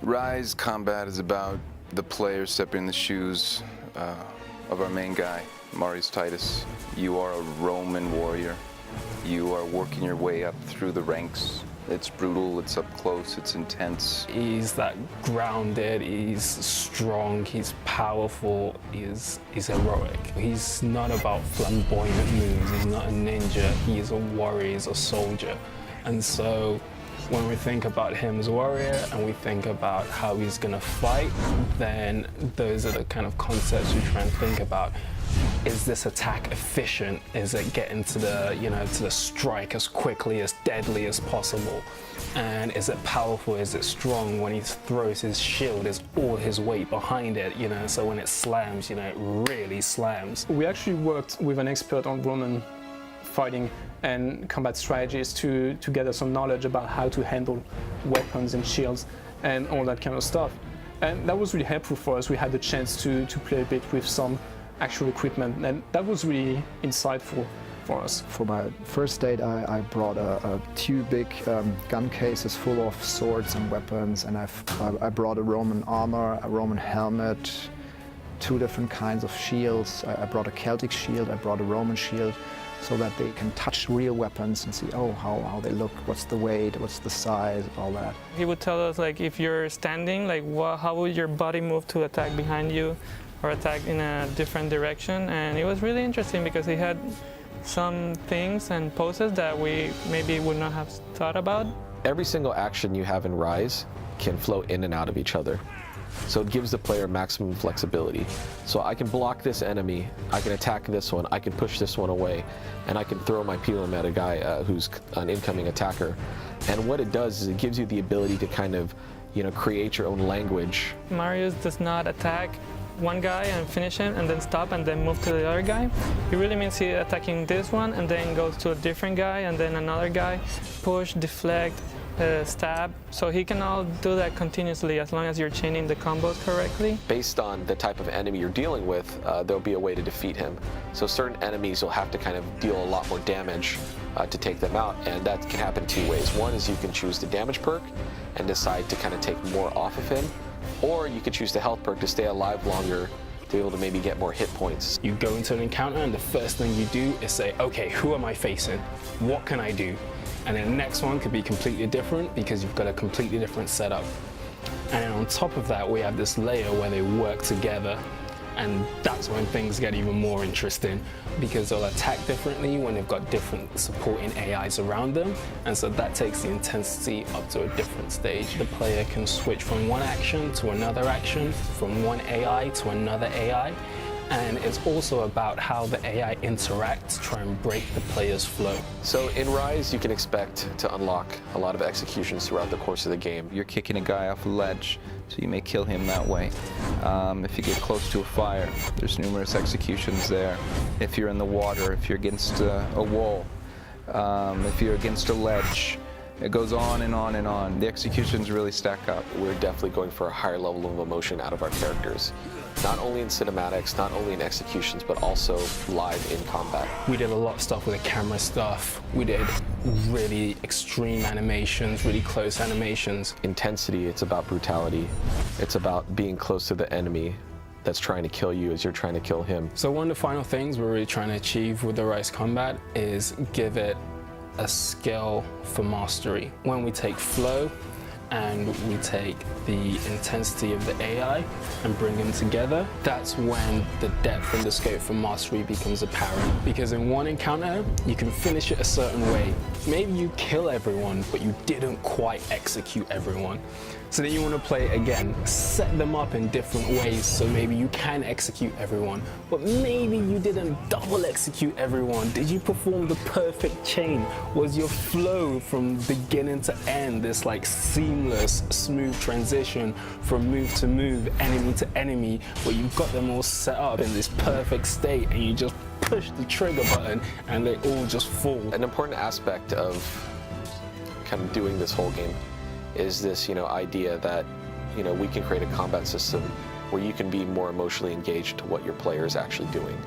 Ryse combat is about the player stepping in the shoes of our main guy, Marius Titus. You are a Roman warrior. You are working your way up through the ranks. It's brutal, it's up close, it's intense. He's that grounded, he's strong, he's powerful, he's heroic. He's not about flamboyant moves, he's not a ninja, he's a warrior, he's a soldier. And so when we think about him as a warrior and we think about how he's gonna fight, then those are the kind of concepts we try and think about. Is this attack efficient? Is it getting to the, to the strike as quickly, as deadly as possible? And is it powerful? Is it strong? When he throws his shield, is all his weight behind it, so when it slams, it really slams. We actually worked with an expert on Roman fighting and combat strategies to gather some knowledge about how to handle weapons and shields and all that kind of stuff. And that was really helpful for us. We had the chance to play a bit with some actual equipment, and that was really insightful for us. For my first date, I brought two big gun cases full of swords and weapons, and I brought a Roman armor, a Roman helmet, two different kinds of shields. I brought a Celtic shield, I brought a Roman shield, so that they can touch real weapons and see, how they look, what's the weight, what's the size, all that. He would tell us, if you're standing, how would your body move to attack behind you or attack in a different direction. And it was really interesting because he had some things and poses that we maybe would not have thought about. Every single action you have in Ryse can flow in and out of each other. So it gives the player maximum flexibility. So I can block this enemy, I can attack this one, I can push this one away, and I can throw my pilum at a guy who's an incoming attacker. And what it does is it gives you the ability to kind of, create your own language. Marius does not attack one guy and finish him and then stop and then move to the other guy. It really means he's attacking this one and then goes to a different guy and then another guy, push, deflect, stab. So he can all do that continuously as long as you're chaining the combos correctly. Based on the type of enemy you're dealing with, there'll be a way to defeat him. So certain enemies you'll have to kind of deal a lot more damage to take them out, and that can happen two ways. One is you can choose the damage perk and decide to kind of take more off of him, or you could choose the health perk to stay alive longer, to be able to maybe get more hit points. You go into an encounter and the first thing you do is say, okay, who am I facing? What can I do? And then the next one could be completely different because you've got a completely different setup. And on top of that, we have this layer where they work together. And that's when things get even more interesting because they'll attack differently when they've got different supporting AIs around them. And so that takes the intensity up to a different stage. The player can switch from one action to another action, from one AI to another AI. And it's also about how the AI interacts to try and break the player's flow. So in Ryse, you can expect to unlock a lot of executions throughout the course of the game. You're kicking a guy off a ledge, so you may kill him that way. If you get close to a fire, there's numerous executions there. If you're in the water, if you're against a wall, if you're against a ledge, it goes on and on and on. The executions really stack up. We're definitely going for a higher level of emotion out of our characters. Not only in cinematics, not only in executions, but also live in combat. We did a lot of stuff with the camera stuff. We did really extreme animations, really close animations. Intensity, it's about brutality. It's about being close to the enemy that's trying to kill you as you're trying to kill him. So one of the final things we're really trying to achieve with the Ryse combat is give it a skill for mastery. When we take flow and we take the intensity of the AI and bring them together, that's when the depth and the scope for mastery becomes apparent. Because in one encounter, you can finish it a certain way. Maybe you kill everyone, but you didn't quite execute everyone. So then you want to play it again, set them up in different ways so maybe you can execute everyone, but maybe you didn't double execute everyone. Did you perform the perfect chain? Was your flow from beginning to end this seamless, smooth transition from move to move, enemy to enemy, where you've got them all set up in this perfect state and you just push the trigger button and they all just fall? An important aspect of kind of doing this whole game is this, idea that, we can create a combat system where you can be more emotionally engaged to what your player is actually doing.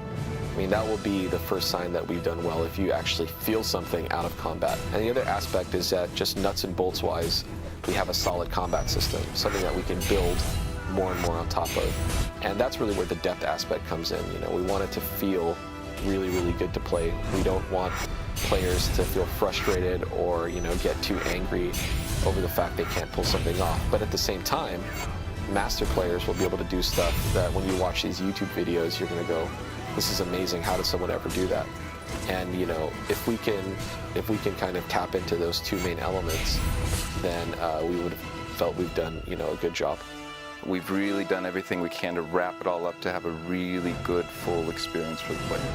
I mean, that will be the first sign that we've done well, if you actually feel something out of combat. And the other aspect is that just nuts and bolts wise, we have a solid combat system, something that we can build more and more on top of. And that's really where the depth aspect comes in. You know, we want it to feel really, really good to play. We don't want players to feel frustrated or, you know, get too angry over the fact they can't pull something off. But at the same time, master players will be able to do stuff that when you watch these YouTube videos, you're going to go, this is amazing, how does someone ever do that? And, you know, if we can kind of tap into those two main elements, then we would have felt we've done, you know, a good job. We've really done everything we can to wrap it all up to have a really good, full experience for the player.